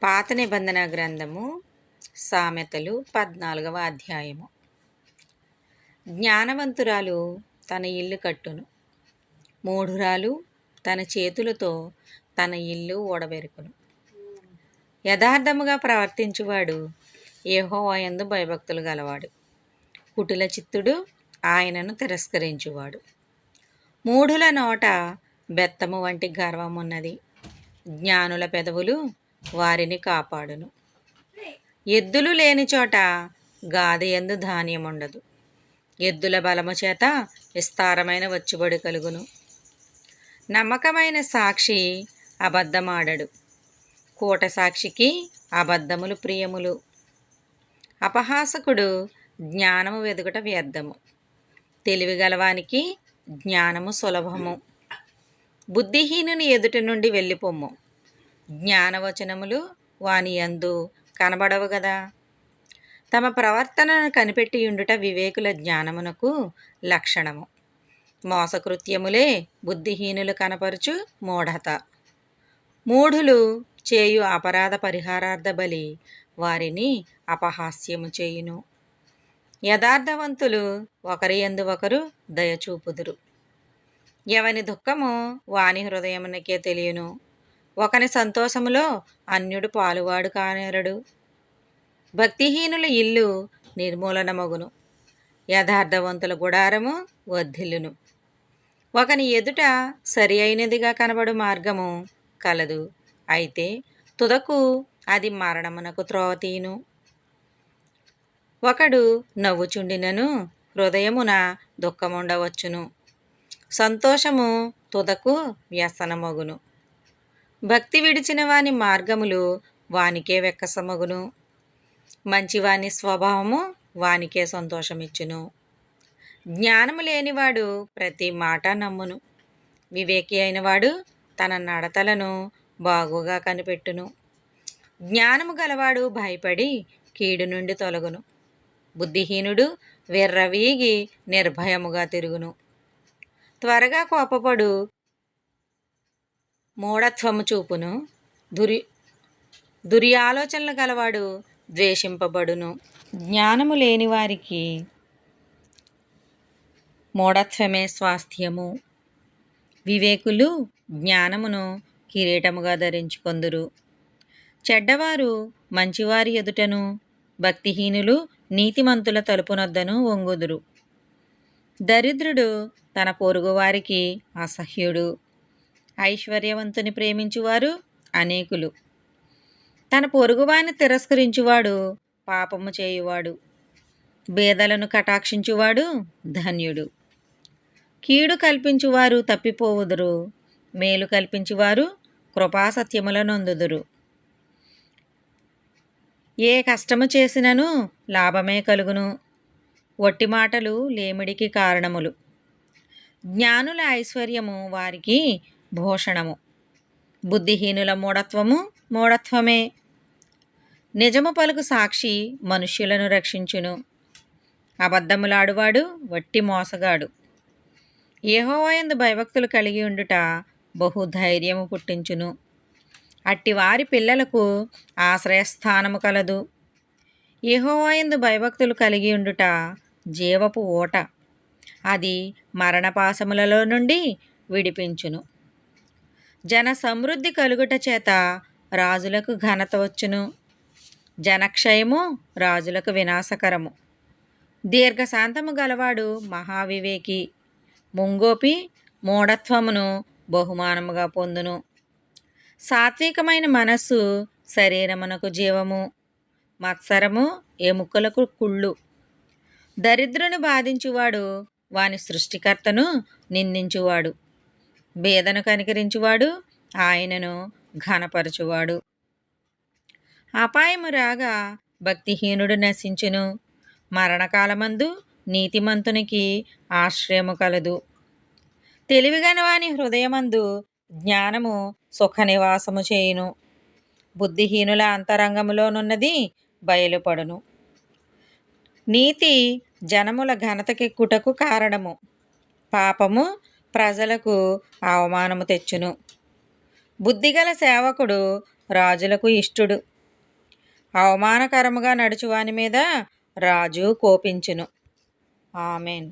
పాత నిబంధన గ్రంథము సామెతలు 14వ అధ్యాయము. జ్ఞానవంతురాలు తన ఇల్లు కట్టును, మూఢురాలు తన చేతులతో తన ఇల్లు ఓడబెరుకును. యథార్థముగా ప్రవర్తించువాడు యెహోవాయందు భయభక్తులు గలవాడు. కుటిల చిత్తుడు ఆయనను తిరస్కరించువాడు. మూఢుల నోట బెత్తము వంటి గర్వమున్నది. జ్ఞానుల పెదవులు వారిని కాపాడును. ఎద్దులు లేని చోట గాది యందు ధాన్యముండదు. ఎద్దుల బలము చేత విస్తారమైన వచ్చుబడి కలుగును. నమ్మకమైన సాక్షి అబద్ధమాడడు. కూట సాక్షికి అబద్ధములు ప్రియములు. అపహాసకుడు జ్ఞానము వెదుకుట వ్యర్థము. తెలివిగలవానికి జ్ఞానము సులభము. బుద్ధిహీనుని ఎదుటి నుండి వెళ్ళిపొమ్ము. జ్ఞానవచనములు వాని యందు కనబడవు గదా. తమ ప్రవర్తనను కనిపెట్టియుండుట వివేకుల జ్ఞానమునకు లక్షణము. మోసకృత్యములే బుద్ధిహీనులు కనపరుచు మూఢత. మూఢులు చేయు అపరాధ పరిహారార్థ బలి వారిని అపహాస్యము చేయును. యథార్థవంతులు ఒకరి యందు ఒకరు దయచూపుదురు. ఎవని దుఃఖము వాని హృదయమునకే తెలియను. ఒకని సంతోషములో అన్యుడు పాలువాడు కానేరడు. భక్తిహీనుల ఇల్లు నిర్మూలనమగును. యథార్థవంతుల గుడారము వర్ధిల్లును. ఒకని ఎదుట సరి అయినదిగా కనబడు మార్గము కలదు, అయితే తుదకు అది మరణమునకు త్రోవతీయును. ఒకడు నవ్వుచుండినను హృదయమున దుఃఖముండవచ్చును. సంతోషము తుదకు వ్యసనమగును. భక్తి విడిచిన వాని మార్గములు వానికే వెక్కసమగును. మంచివాని స్వభావము వానికే సంతోషమిచ్చును. జ్ఞానము లేనివాడు ప్రతి మాట నమ్మును. వివేకి అయినవాడు తన నడతలను బాగుగా కనిపెట్టును. జ్ఞానము గలవాడు భయపడి కీడు నుండి తొలగును. బుద్ధిహీనుడు విర్రవీగి నిర్భయముగా తిరుగును. త్వరగా కోపపడు మూఢత్వము చూపును. దుర్యాలోచనలు గలవాడు ద్వేషింపబడును. జ్ఞానము లేని వారికి మూఢత్వమే స్వాస్థ్యము. వివేకులు జ్ఞానమును కిరీటముగా ధరించుకొందురు. చెడ్డవారు మంచివారి ఎదుటను, భక్తిహీనులు నీతిమంతుల తలుపునొద్దను వంగుదురు. దరిద్రుడు తన పొరుగువారికి అసహ్యుడు. ఐశ్వర్యవంతుని ప్రేమించువారు అనేకులు. తన పొరుగువాని తిరస్కరించువాడు పాపము చేయువాడు. బేదలను కటాక్షించువాడు ధన్యుడు. కీడు కల్పించువారు తప్పిపోవుదురు. మేలు కల్పించువారు కృపాసత్యములనొందుదురు. ఏ కష్టము చేసినను లాభమే కలుగును. వట్టి మాటలు లేమిడికి కారణములు. జ్ఞానుల ఐశ్వర్యము వారికి భూషణము. బుద్ధిహీనుల మూఢత్వము మూఢత్వమే. నిజము పలుకు సాక్షి మనుష్యులను రక్షించును. అబద్ధములాడువాడు వట్టి మోసగాడు. యెహోవాయందు భయభక్తులు కలిగి ఉండుట బహుధైర్యము పుట్టించును. అట్టివారి పిల్లలకు ఆశ్రయస్థానము కలదు. యెహోవాయందు భయభక్తులు కలిగి ఉండుట జీవపు ఊట. అది మరణపాశములలో నుండి విడిపించును. జన సమృద్ధి కలుగుట చేత రాజులకు ఘనత వచ్చును. జనక్షయము రాజులకు వినాశకరము. దీర్ఘశాంతము గలవాడు మహావివేకి. ముంగోపి మూఢత్వమును బహుమానముగా పొందును. సాత్వికమైన మనస్సు శరీరమునకు జీవము. మత్సరము ఎముకలకు కుళ్ళు. దరిద్రుని బాధించువాడు వాని సృష్టికర్తను నిందించువాడు. బేదను కనికరించువాడు ఆయనను ఘనపరచువాడు. అపాయము రాగా భక్తిహీనుడు నశించును. మరణకాలమందు నీతిమంతునికి ఆశ్రయము కలదు. తెలివిగల వాని హృదయమందు జ్ఞానము సుఖనివాసము చేయును. బుద్ధిహీనుల అంతరంగములోనున్నది బయలుపడును. నీతి జనముల ఘనతకెక్కుటకు కారణము. పాపము ప్రజలకు అవమానము తెచ్చును. బుద్ధిగల సేవకుడు రాజులకు ఇష్టుడు. అవమానకరముగా నడుచువాని మీద రాజు కోపించును. ఆమెన్.